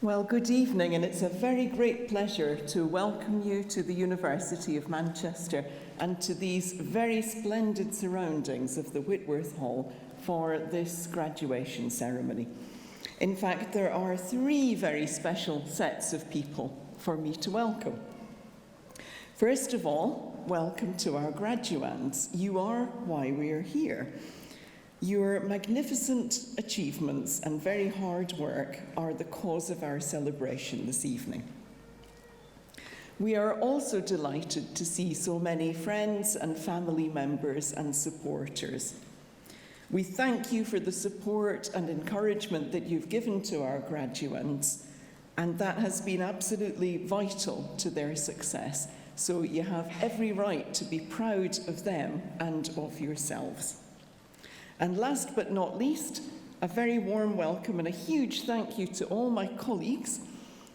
Well, good evening, and it's a very great pleasure to welcome you to the University of Manchester and to these very splendid surroundings of the Whitworth Hall for this graduation ceremony. In fact, there are three very special sets of people for me to welcome. First of all, welcome to our graduands. You are why we are here. Your magnificent achievements and very hard work are the cause of our celebration this evening. We are also delighted to see so many friends and family members and supporters. We thank you for the support and encouragement that you've given to our graduands, and that has been absolutely vital to their success. So you have every right to be proud of them and of yourselves. And last but not least, a very warm welcome and a huge thank you to all my colleagues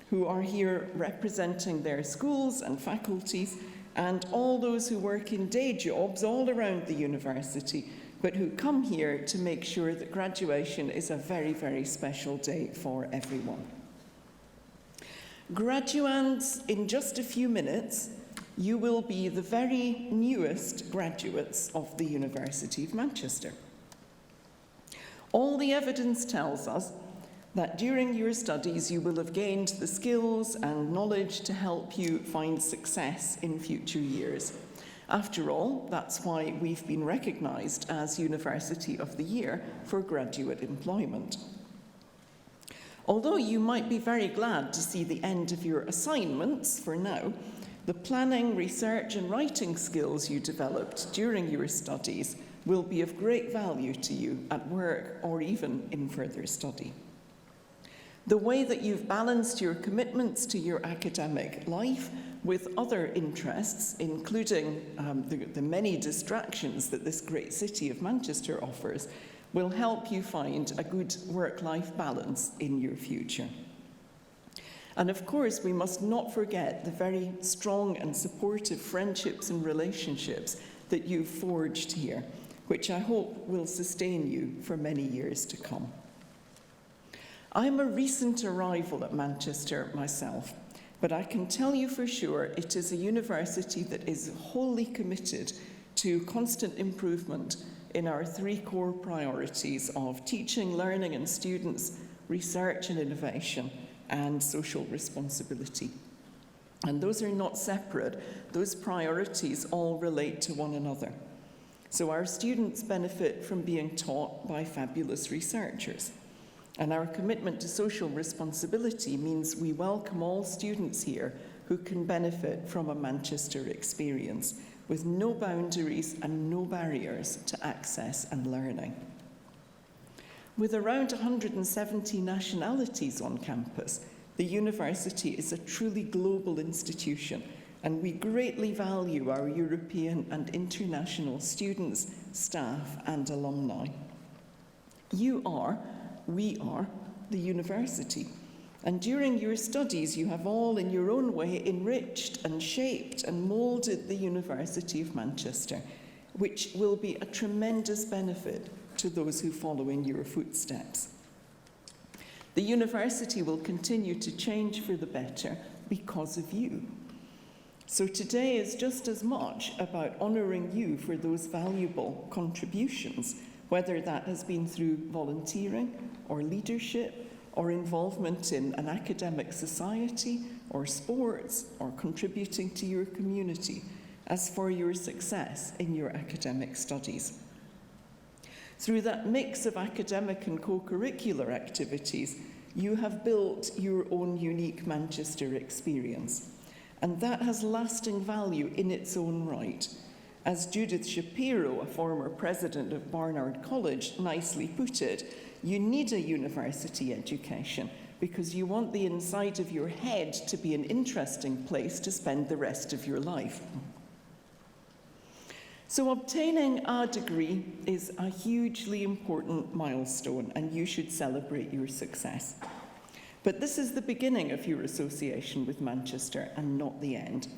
who are here representing their schools and faculties, and all those who work in day jobs all around the university, but who come here to make sure that graduation is a very, very special day for everyone. Graduands, in just a few minutes, you will be the very newest graduates of the University of Manchester. All the evidence tells us that during your studies you will have gained the skills and knowledge to help you find success in future years. After all, that's why we've been recognised as University of the Year for graduate employment. Although you might be very glad to see the end of your assignments for now, the planning, research and writing skills you developed during your studies will be of great value to you at work or even in further study. The way that you've balanced your commitments to your academic life with other interests, including the many distractions that this great city of Manchester offers, will help you find a good work-life balance in your future. And of course, we must not forget the very strong and supportive friendships and relationships that you've forged here, which I hope will sustain you for many years to come. I'm a recent arrival at Manchester myself, but I can tell you for sure it is a university that is wholly committed to constant improvement in our three core priorities of teaching, learning and students, research and innovation, and social responsibility. And those are not separate. Those priorities all relate to one another. So our students benefit from being taught by fabulous researchers. And our commitment to social responsibility means we welcome all students here who can benefit from a Manchester experience with no boundaries and no barriers to access and learning. With around 170 nationalities on campus, the university is a truly global institution, and we greatly value our European and international students, staff, and alumni. We are the university, and during your studies you have all in your own way enriched and shaped and moulded the University of Manchester, which will be a tremendous benefit to those who follow in your footsteps. The university will continue to change for the better because of you. So today is just as much about honouring you for those valuable contributions, whether that has been through volunteering or leadership or involvement in an academic society or sports or contributing to your community, as for your success in your academic studies. Through that mix of academic and co-curricular activities, you have built your own unique Manchester experience, and that has lasting value in its own right. As Judith Shapiro, a former president of Barnard College, nicely put it, you need a university education because you want the inside of your head to be an interesting place to spend the rest of your life. So obtaining a degree is a hugely important milestone, and you should celebrate your success. But this is the beginning of your association with Manchester and not the end.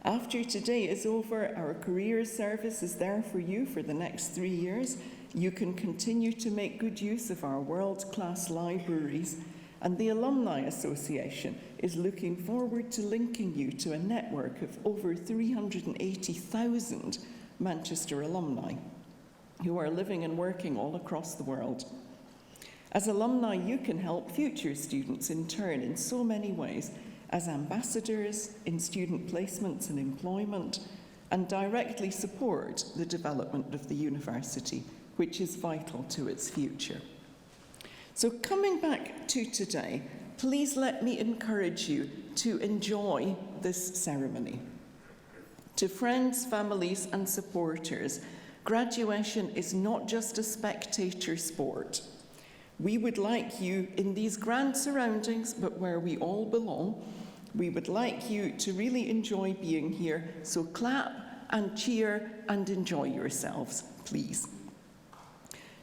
After today is over, our careers service is there for you for the next 3 years. You can continue to make good use of our world-class libraries And the Alumni Association is looking forward to linking you to a network of over 380,000 Manchester alumni who are living and working all across the world. As alumni, you can help future students in turn in so many ways, as ambassadors, in student placements and employment, and directly support the development of the university, which is vital to its future. So coming back to today, please let me encourage you to enjoy this ceremony. To friends, families, and supporters, graduation is not just a spectator sport. We would like you in these grand surroundings, but where we all belong, we would like you to really enjoy being here. So clap and cheer and enjoy yourselves, please.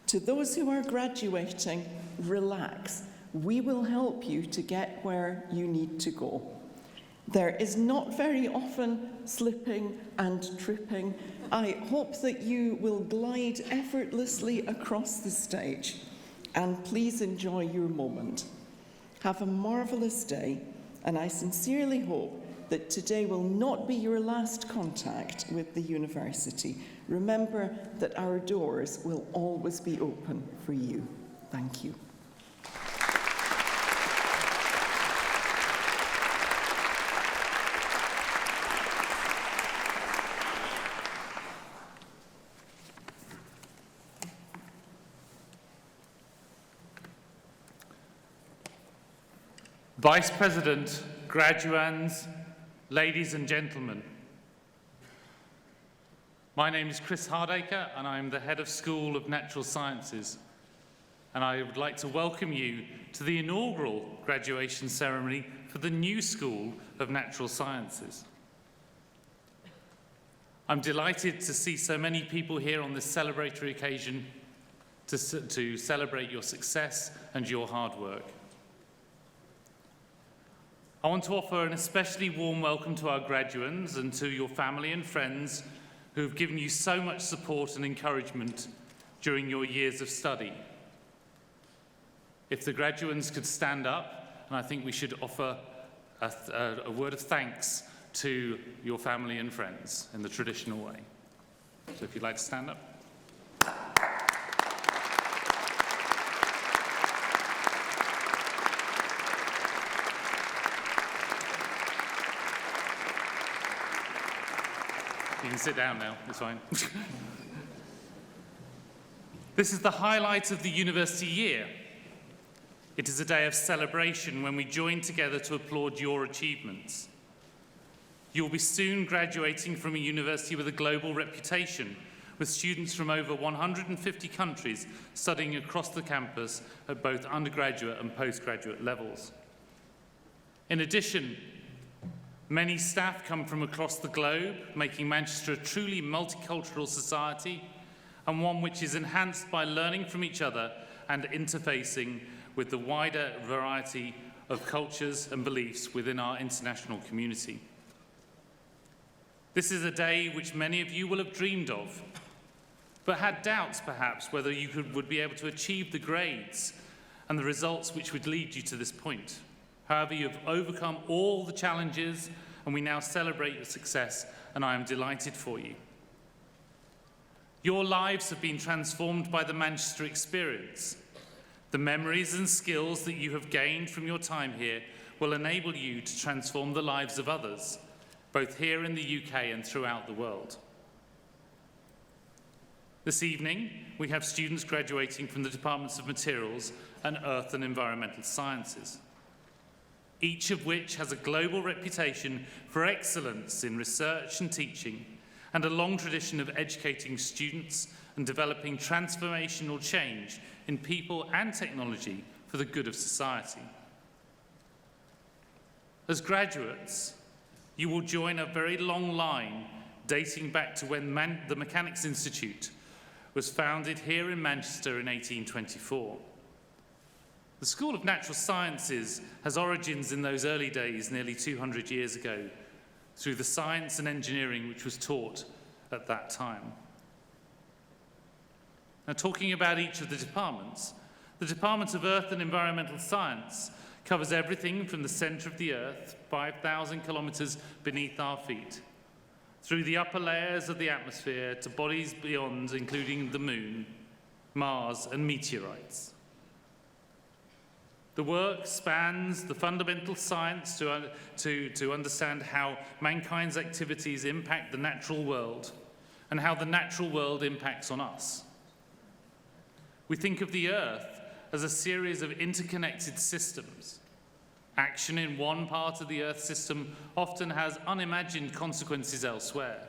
To those who are graduating, relax. We will help you to get where you need to go. There is not very often slipping and tripping. I hope that you will glide effortlessly across the stage, and please enjoy your moment. Have a marvellous day, and I sincerely hope that today will not be your last contact with the university. Remember that our doors will always be open for you. Thank you. Vice President, graduands, ladies and gentlemen. My name is Chris Hardacre and I'm the Head of School of Natural Sciences, and I would like to welcome you to the inaugural graduation ceremony for the new School of Natural Sciences. I'm delighted to see so many people here on this celebratory occasion to celebrate your success and your hard work. I want to offer an especially warm welcome to our graduands and to your family and friends who have given you so much support and encouragement during your years of study. If the graduands could stand up, and I think we should offer a word of thanks to your family and friends in the traditional way. So if you'd like to stand up. You can sit down now, it's fine. This is the highlight of the university year. It is a day of celebration when we join together to applaud your achievements. You'll be soon graduating from a university with a global reputation, with students from over 150 countries studying across the campus at both undergraduate and postgraduate levels. In addition, many staff come from across the globe, making Manchester a truly multicultural society, and one which is enhanced by learning from each other and interfacing with the wider variety of cultures and beliefs within our international community. This is a day which many of you will have dreamed of, but had doubts perhaps whether you would be able to achieve the grades and the results which would lead you to this point. However, you have overcome all the challenges and we now celebrate your success, and I am delighted for you. Your lives have been transformed by the Manchester experience. The memories and skills that you have gained from your time here will enable you to transform the lives of others, both here in the UK and throughout the world. This evening, we have students graduating from the Departments of Materials and Earth and Environmental Sciences, each of which has a global reputation for excellence in research and teaching, and a long tradition of educating students and developing transformational change in people and technology for the good of society. As graduates, you will join a very long line dating back to when the Mechanics Institute was founded here in Manchester in 1824. The School of Natural Sciences has origins in those early days, nearly 200 years ago, through the science and engineering which was taught at that time. Now, talking about each of the departments, the Department of Earth and Environmental Science covers everything from the centre of the Earth, 5,000 kilometres beneath our feet, through the upper layers of the atmosphere to bodies beyond, including the Moon, Mars, and meteorites. The work spans the fundamental science to understand how mankind's activities impact the natural world and how the natural world impacts on us. We think of the Earth as a series of interconnected systems. Action in one part of the Earth system often has unimagined consequences elsewhere.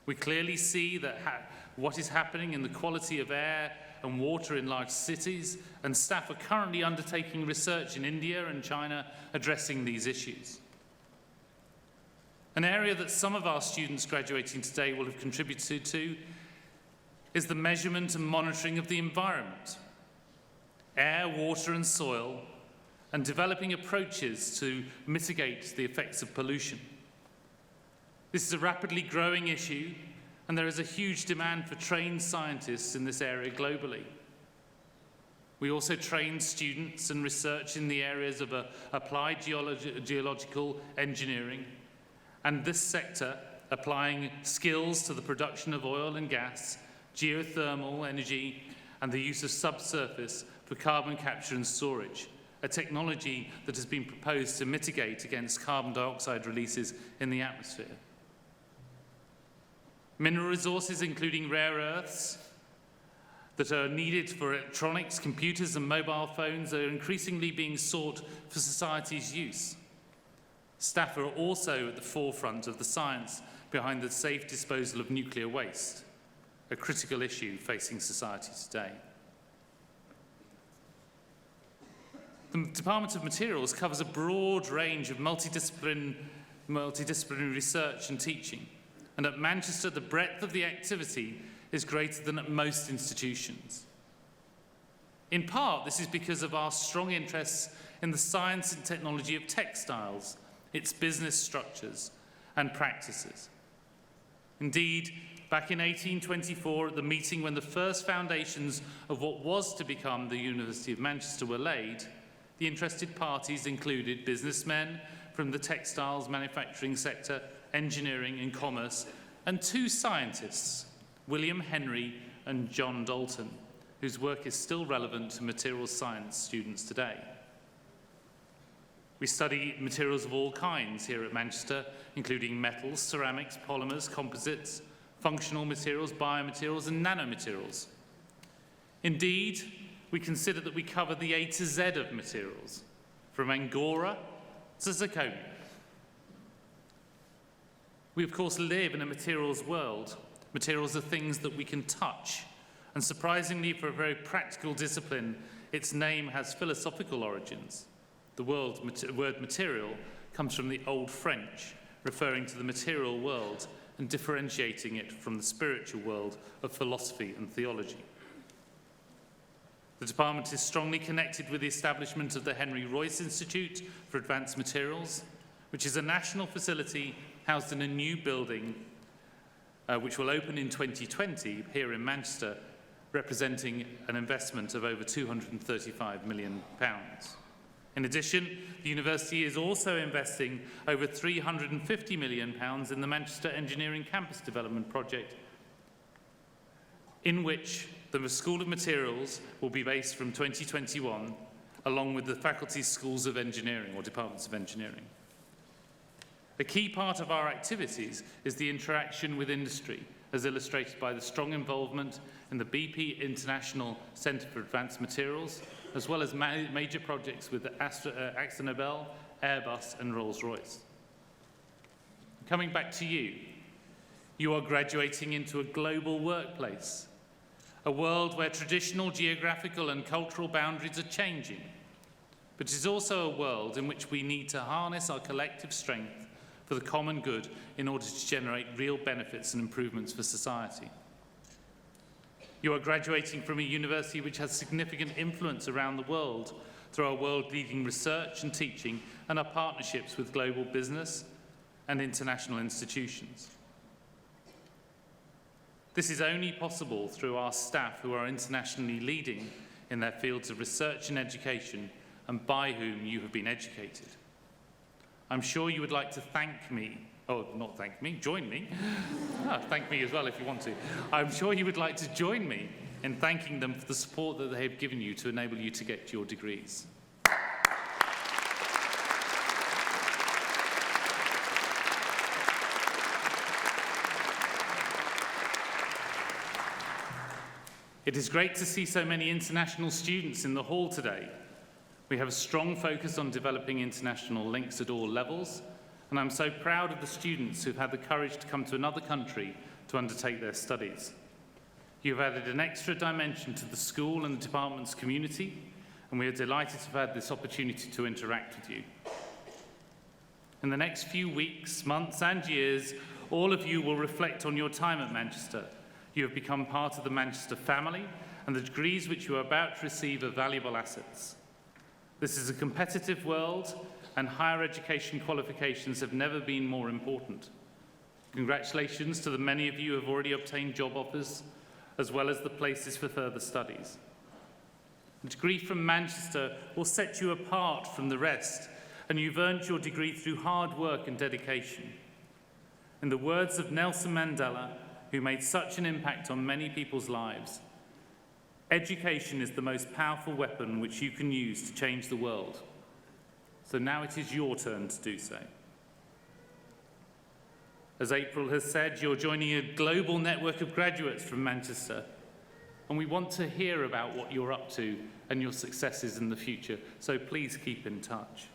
We clearly see that what is happening in the quality of air and water in large cities, and staff are currently undertaking research in India and China addressing these issues. An area that some of our students graduating today will have contributed to is the measurement and monitoring of the environment, air, water and soil, and developing approaches to mitigate the effects of pollution. This is a rapidly growing issue, and there is a huge demand for trained scientists in this area globally. We also train students and research in the areas of applied geological engineering, and this sector applying skills to the production of oil and gas, geothermal energy, and the use of subsurface for carbon capture and storage, a technology that has been proposed to mitigate against carbon dioxide releases in the atmosphere. Mineral resources, including rare earths, that are needed for electronics, computers, and mobile phones are increasingly being sought for society's use. Staff are also at the forefront of the science behind the safe disposal of nuclear waste, a critical issue facing society today. The Department of Materials covers a broad range of multidisciplinary research and teaching. And at Manchester, the breadth of the activity is greater than at most institutions. In part, this is because of our strong interests in the science and technology of textiles, its business structures and practices. Indeed, back in 1824, at the meeting when the first foundations of what was to become the University of Manchester were laid, the interested parties included businessmen from the textiles manufacturing sector, engineering and commerce, and two scientists, William Henry and John Dalton, whose work is still relevant to materials science students today. We study materials of all kinds here at Manchester, including metals, ceramics, polymers, composites, functional materials, biomaterials, and nanomaterials. Indeed, we consider that we cover the A to Z of materials, from Angora to zirconia. We, of course, live in a materials world. Materials are things that we can touch. And surprisingly, for a very practical discipline, its name has philosophical origins. The word material comes from the Old French, referring to the material world and differentiating it from the spiritual world of philosophy and theology. The department is strongly connected with the establishment of the Henry Royce Institute for Advanced Materials, which is a national facility housed in a new building which will open in 2020 here in Manchester, representing an investment of over £235 million. In addition, the university is also investing over £350 million in the Manchester Engineering Campus Development Project, in which the School of Materials will be based from 2021, along with the faculty's schools of engineering or departments of engineering. A key part of our activities is the interaction with industry, as illustrated by the strong involvement in the BP International Centre for Advanced Materials, as well as major projects with AkzoNobel, Airbus and Rolls-Royce. Coming back to you, you are graduating into a global workplace, a world where traditional geographical and cultural boundaries are changing, but it is also a world in which we need to harness our collective strength for the common good in order to generate real benefits and improvements for society. You are graduating from a university which has significant influence around the world through our world-leading research and teaching and our partnerships with global business and international institutions. This is only possible through our staff who are internationally leading in their fields of research and education and by whom you have been educated. I'm sure you would like to thank me. Oh, not thank me, join me. Thank me as well if you want to. I'm sure you would like to join me in thanking them for the support that they have given you to enable you to get your degrees. It is great to see so many international students in the hall today. We have a strong focus on developing international links at all levels, and I'm so proud of the students who've had the courage to come to another country to undertake their studies. You've added an extra dimension to the school and the department's community, and we are delighted to have had this opportunity to interact with you. In the next few weeks, months and years, all of you will reflect on your time at Manchester. You have become part of the Manchester family, and the degrees which you are about to receive are valuable assets. This is a competitive world, and higher education qualifications have never been more important. Congratulations to the many of you who have already obtained job offers, as well as the places for further studies. The degree from Manchester will set you apart from the rest, and you've earned your degree through hard work and dedication. In the words of Nelson Mandela, who made such an impact on many people's lives, education is the most powerful weapon which you can use to change the world. So now it is your turn to do so. As April has said, you're joining a global network of graduates from Manchester, and we want to hear about what you're up to and your successes in the future, so please keep in touch.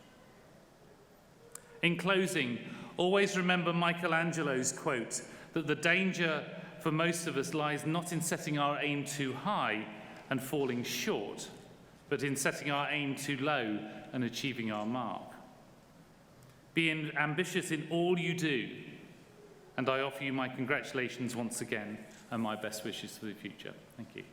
In closing, always remember Michelangelo's quote that the danger for most of us lies not in setting our aim too high and falling short, but in setting our aim too low and achieving our mark. Be ambitious in all you do, and I offer you my congratulations once again and my best wishes for the future. Thank you.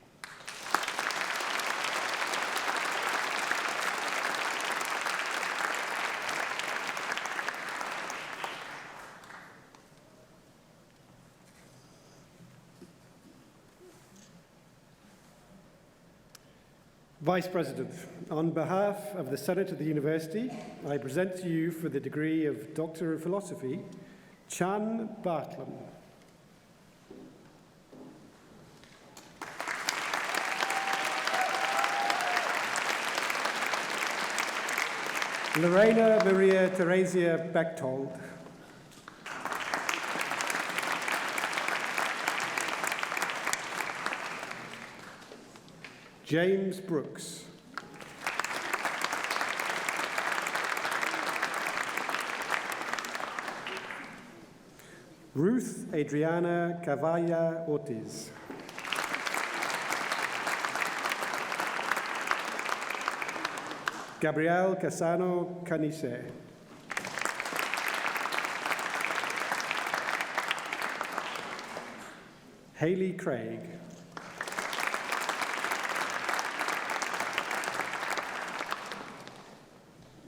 Vice President, on behalf of the Senate of the University, I present to you for the degree of Doctor of Philosophy, Chan Bartlam. Lorena Maria Theresia Bechtold. James Brooks. Ruth Adriana Cavalla Ortiz. Gabrielle Casano Canice. Hayley Craig.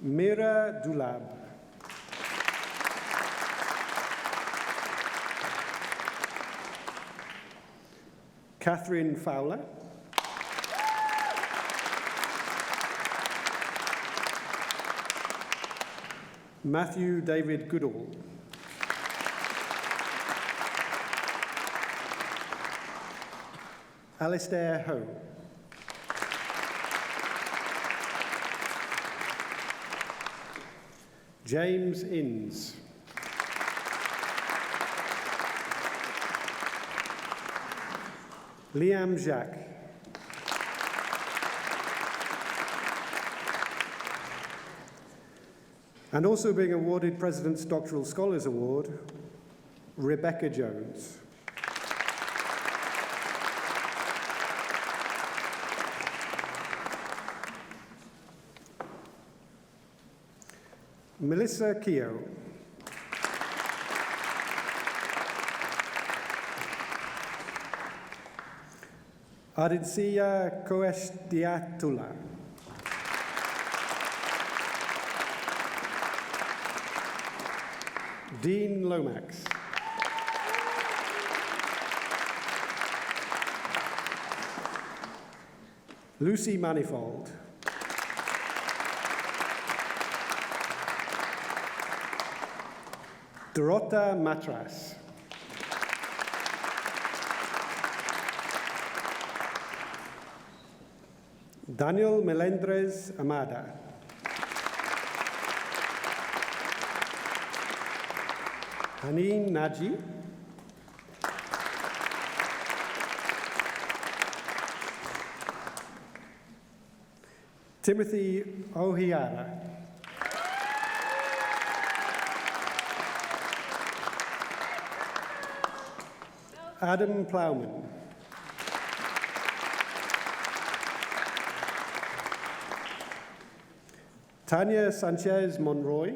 Mira Dulab. Catherine Fowler. Matthew David Goodall. Alistair Ho. James Innes. Liam Jacques. And also being awarded President's Doctoral Scholars Award, Rebecca Jones. Melissa Keogh. Aditya Koeshdiatula. Dean Lomax. Lucy Manifold. Dorota Matras. Daniel Melendrez Amada. Haneen Naji. Timothy Ohiara. Adam Plowman. Tanya Sanchez Monroy.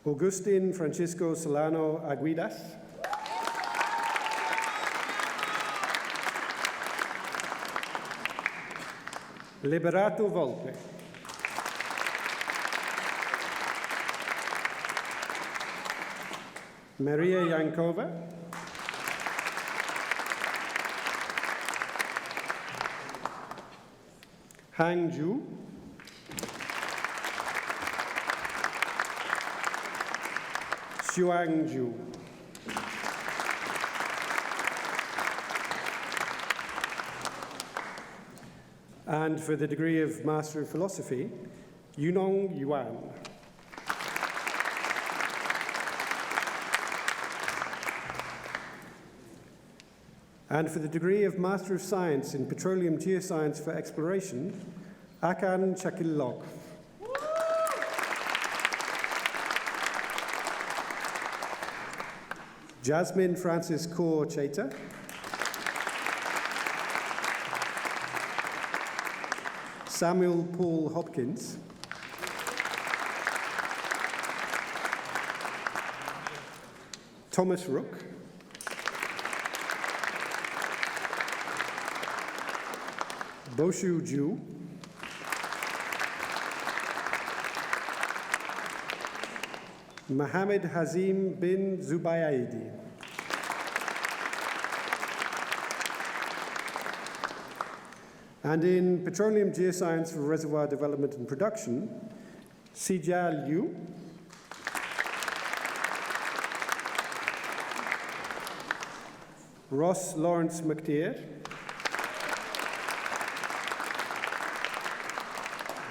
Augustin Francisco Solano Aguidas. Liberato Volpe. Maria Yankova. Hang Ju. Xuang Ju. And for the degree of Master of Philosophy, Yunong Yuan. And for the degree of Master of Science in Petroleum Geoscience for Exploration, Akan Chakillog. Jasmine Francis Kaur Cheta. Samuel Paul Hopkins. Thomas Rook. Boshu Ju. Mohammed Hazim bin Zubaydi. And in Petroleum Geoscience for Reservoir Development and Production, Sijia Liu. Ross Lawrence McTeer.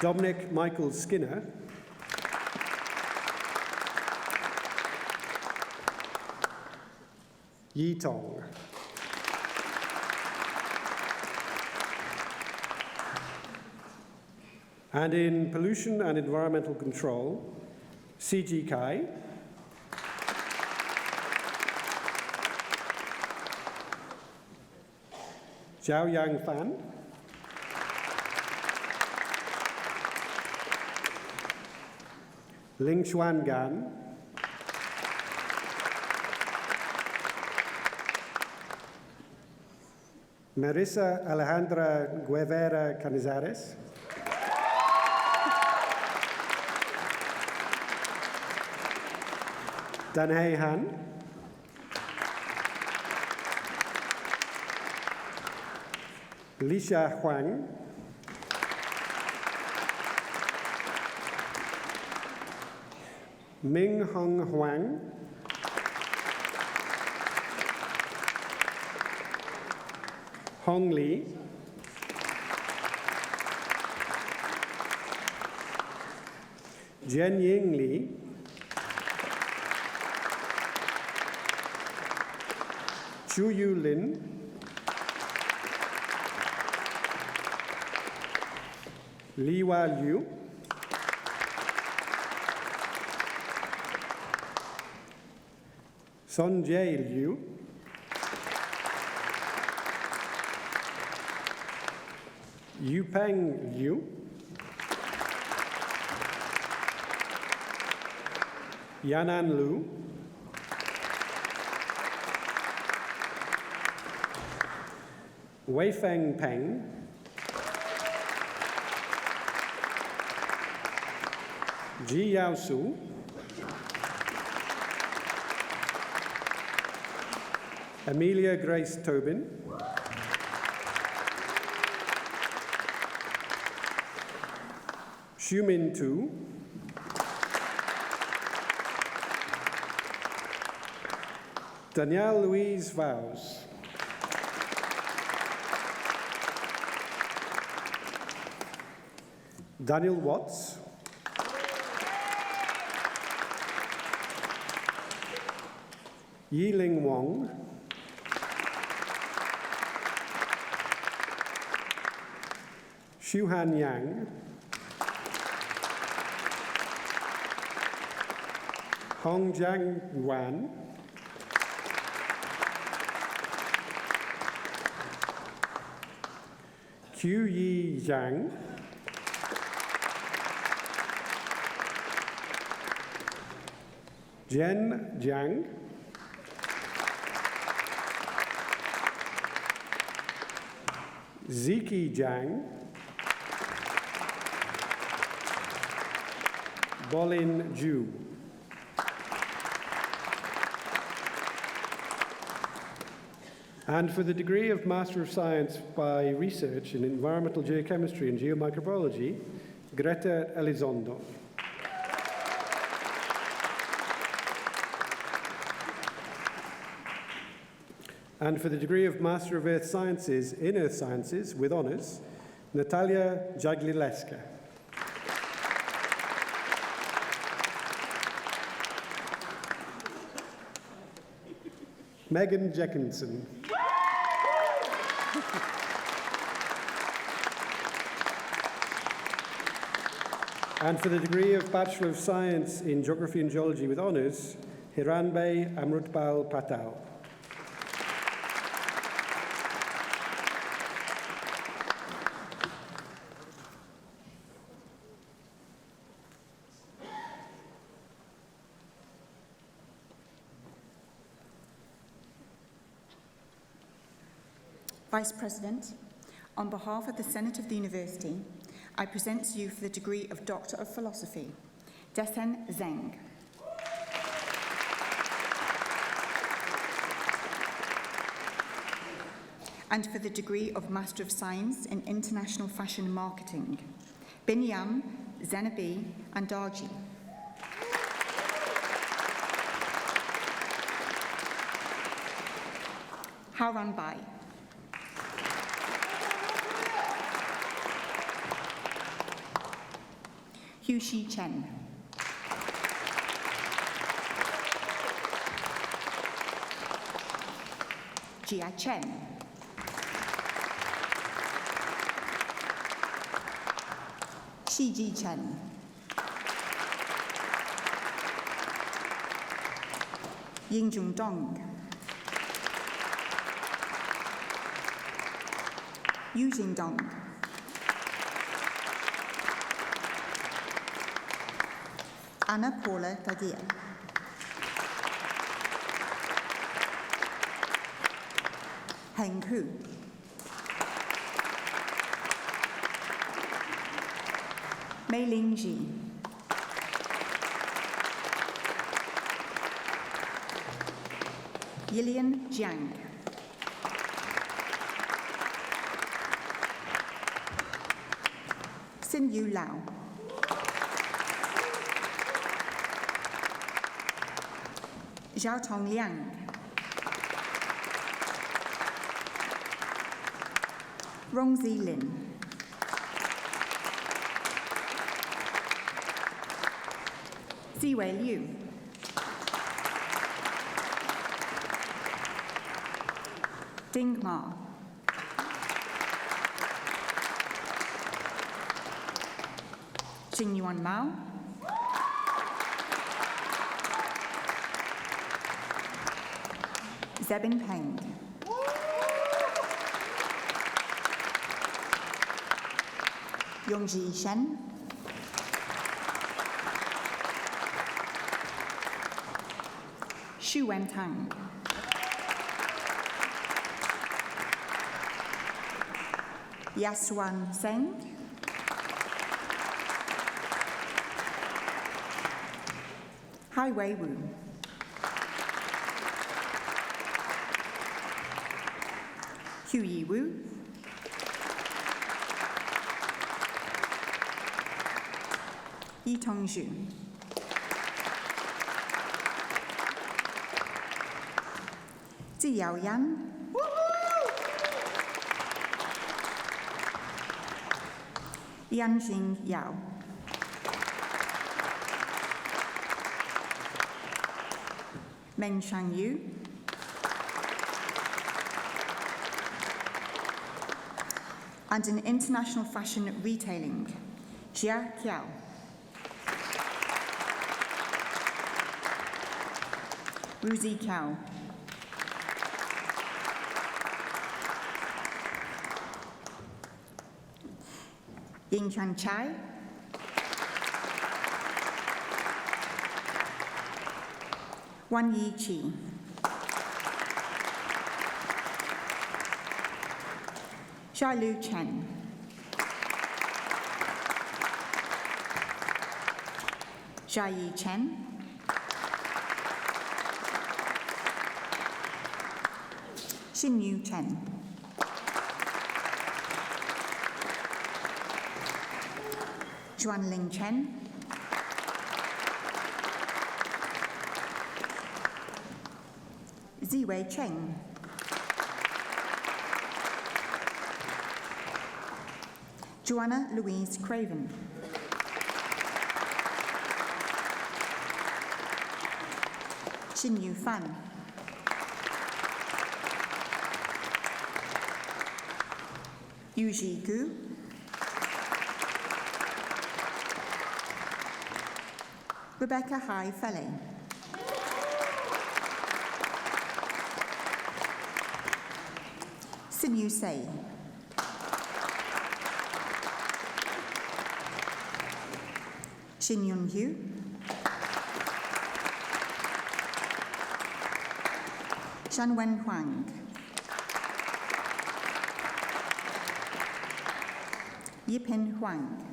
Dominic Michael Skinner. Yi Tong. And in Pollution and Environmental Control, C.G. Kai. Zhao Yang Fan. Ling Xuan Gan. Marisa Alejandra Guevara Canizares. Danhei Han. Lisha Huang. Ming Hong Huang. Hong Li. Jen Ying Li. Chu Yu Lin. Li Wa Liu. Son Jae Liu. Yupeng Liu. Yanan Lu. Weifeng Peng. Ji Yao Su. Amelia Grace Tobin. Xiumin Tu, Danielle Louise Vows, Daniel Watts, Yiling Wong, Shuhan Yang, Hongjiang Yuan, Qiu Yi Zhang, Jen Jiang, Ziki Jiang, Bolin Zhu. And for the degree of Master of Science by Research in Environmental Geochemistry and Geomicrobiology, Greta Elizondo. And for the degree of Master of Earth Sciences in Earth Sciences with honours, Natalia Jaglileska. Megan Jeckinson. And for the degree of Bachelor of Science in Geography and Geology with honours, Hiranbay Amrutpal Patel. Vice President, on behalf of the Senate of the University, I present to you for the degree of Doctor of Philosophy, Desen Zheng. And for the degree of Master of Science in International Fashion and Marketing, Binyam Zenabi Andarji. Haoran Bai. Hu Shi Chen. Jia Chen. Shi Ji Chen. Yingjun Dong. Yujing Dong. Anna Paula Gagia. Heng Hu. Mei Ling Ji. Yilian Jiang. Xin Yu Lao. Zhao Tong Liang. Rongzi Lin. Ziwei Liu. Ding Ma. Xingyuan Mao. Zebin Peng. Yongji Shen. Xu Wentang. Yaswan Seng. Hai Wei Wu. Hu Yi Wu. Yi Tongzhu. Zi Yao Yan. Yanjing Yao. Meng Shang Yu. And in international fashion retailing, Jia Kiao. Ruzi Kiao. Yingchuan Chai. Wan Yi Chi. Xiaolu Chen. Xiayi Chen. Xinyu Chen. Juanling Chen. Ziwei Cheng. Joanna Louise Craven. Xinyu Fan. Yuji Gu. Rebecca Hai Fele. Sinyu Sei. Shin Yun Hu. Shan Wen Huang. Yipin Huang.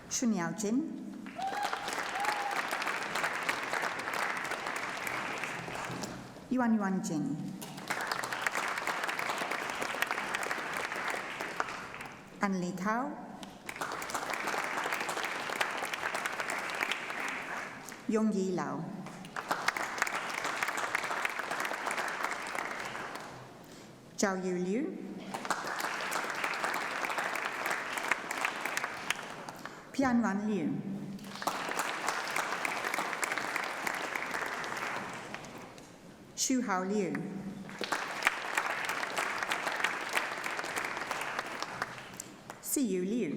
Shun Yao Jin. Yuan Jin. An Li Kao. Yong Yi Lao. Zhao Yu Liu. Pianwan Liu. Xu Hao Liu. Siyu Liu.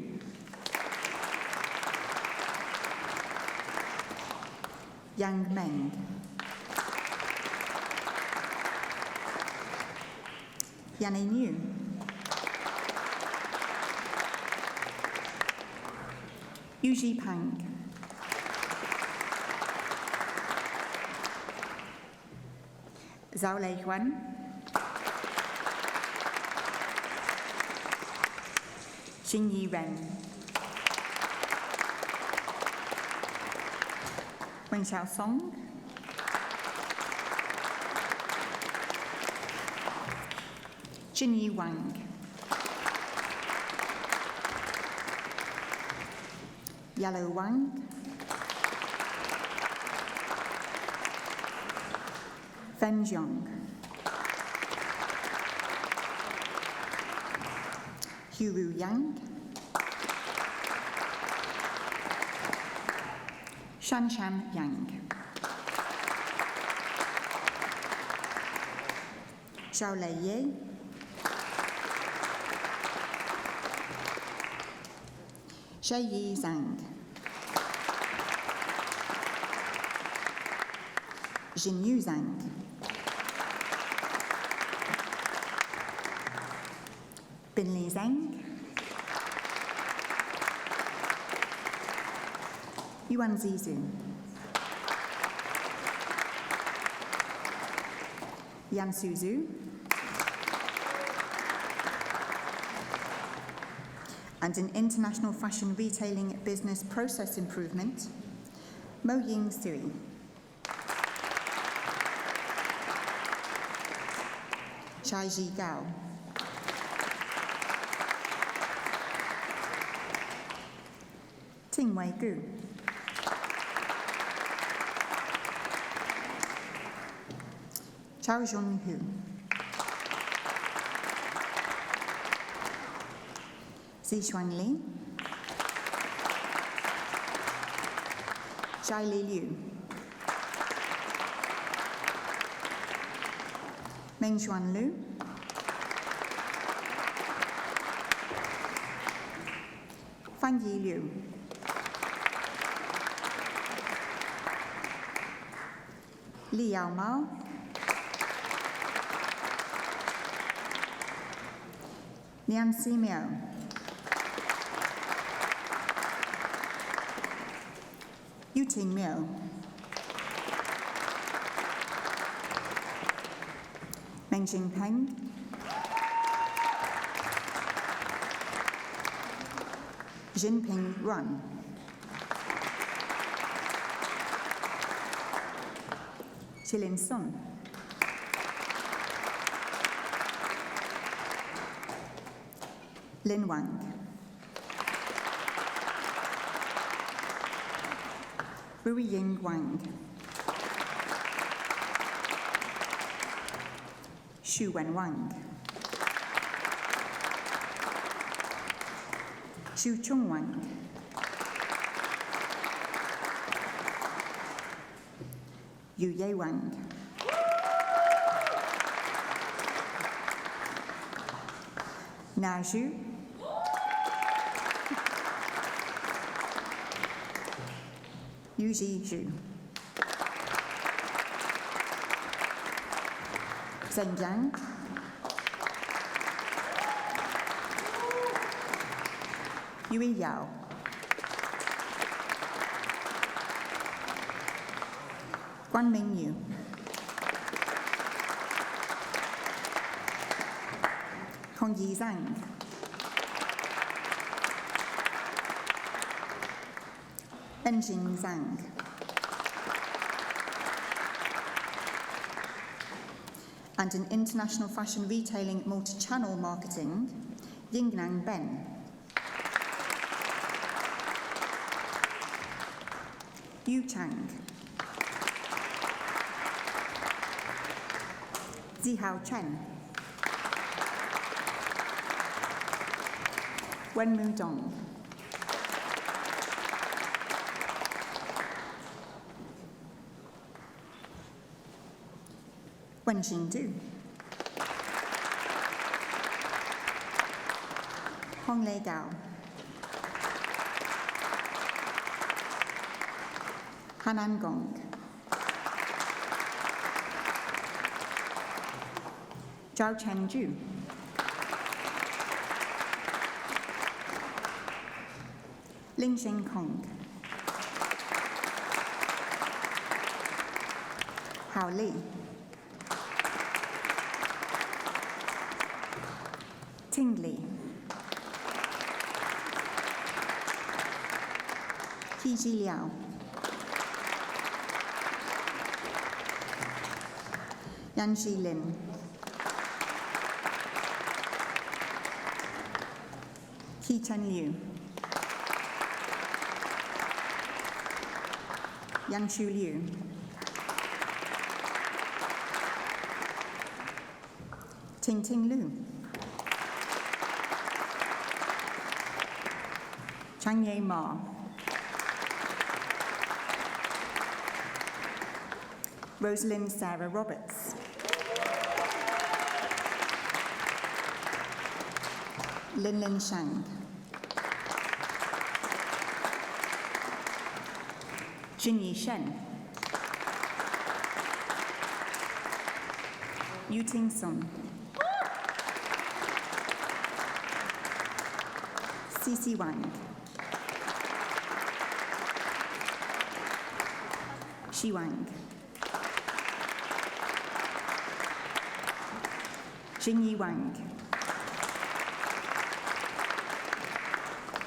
Yang Meng. Yanni Niu. Yuji Pang. Zhao Lei Huan. Xing Yi Ren. Wen Xiao Song. Jin Yi Wang. Yellow Wang. Fen Zhong. Huru Yang. Shanshan Yang. Zhao Lei Ye. Yi Zhang. Jinyu Zhang. Binli Zhang. Yuan Zizu. Yan Suzu. And in international fashion retailing business process improvement, Mo Ying Sui. Chai Ji Gao. Ting Wei Gu. Chao Jun Hu. Zixuan Li. Zhai Li Liu. Mengxuan Lu. Fan Yi Liu. Li Yao Mao. Lian Si Miao. Yu Ting Miao. Meng Jingpeng. Jinping Run. Chilin Sun. Lin Wang. Rui Ying Wang. Xu Wen Wang. Xu Chung Wang. Yu Ye Wang. Na Zhu. Yu Ji Zhu. Zheng Yang. Yui Yao. Guan Mingyu. Hong Yi Zhang. Benjing Zhang. And in international fashion retailing multi-channel marketing, Yingnang Ben. Yu Chang. Zihao Chen. Wenmu Dong. Wenxing Du. Hong Lei Gao. Hanan Gong. Zhao Chengju. Ling Sheng Kong. Hao Li. Ting Li. Qi Ji Liao. Yan Shi Lin. Qi Chen Liu. Yang Shu Liu. Ting Ting Lu. Chang Ye Ma. Rosalind Sarah Roberts. Lin Lin Shang. Jinyi Shen. Yu Ting Sun. Cici Wang. Shi Wang. Jingyi Wang.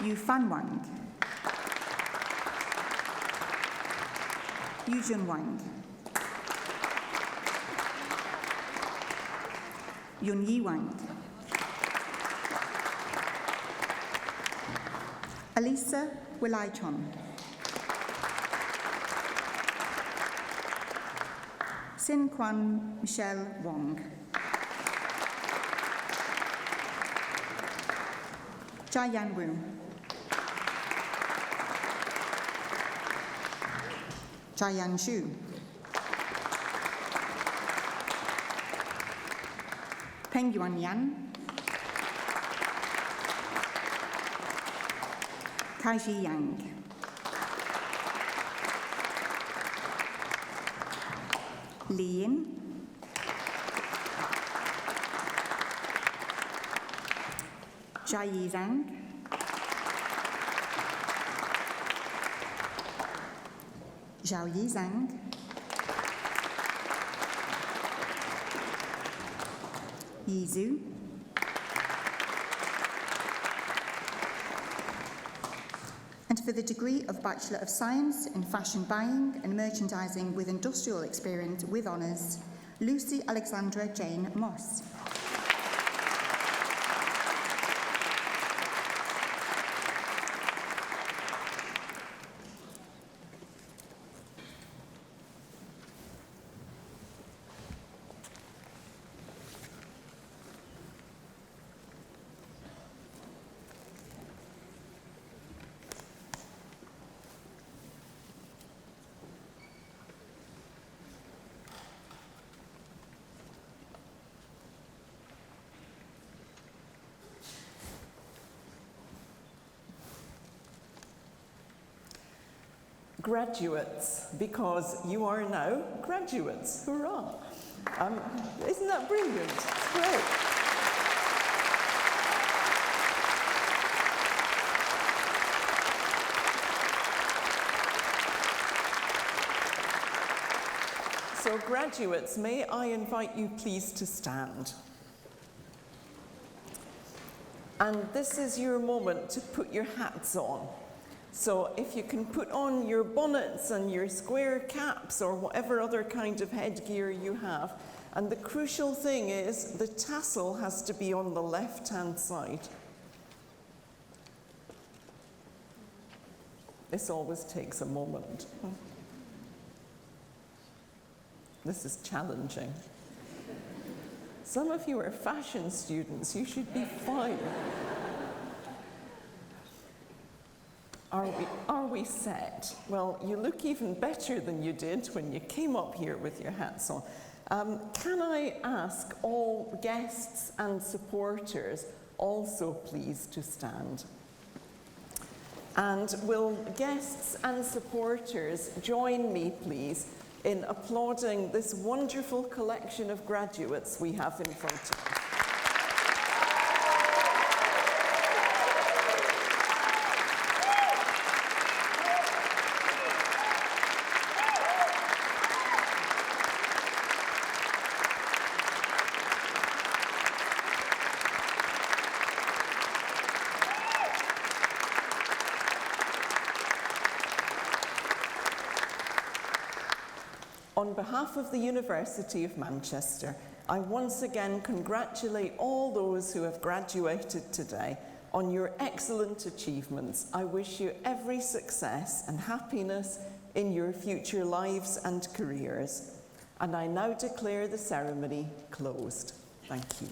Yu Fan Wang. Yu Jun Wang. Yun Yi Wang. Elisa Wilaichon. Sin Kwan Michelle Wong. Jiayan Wu. Jiayan Xu. Peng Yuan Yan. Kaiji Yang. Li Yin. Jia Yi Zhang. Zhao Yi Zhang. Yi Zhu. And for the degree of Bachelor of Science in Fashion Buying and Merchandising with Industrial Experience with Honours, Lucy Alexandra Jane Moss. Graduates, because you are now graduates. Hurrah! Isn't that brilliant? It's great. So graduates, may I invite you please to stand. And this is your moment to put your hats on. So if you can put on your bonnets and your square caps or whatever other kind of headgear you have. And the crucial thing is the tassel has to be on the left-hand side. This always takes a moment. This is challenging. Some of you are fashion students. You should be fine. Are we set? Well, you look even better than you did when you came up here with your hats on. Can I ask all guests and supporters also please to stand? And will guests and supporters join me please in applauding this wonderful collection of graduates we have in front of us? On behalf of the University of Manchester, I once again congratulate all those who have graduated today on your excellent achievements. I wish you every success and happiness in your future lives and careers. And I now declare the ceremony closed. Thank you.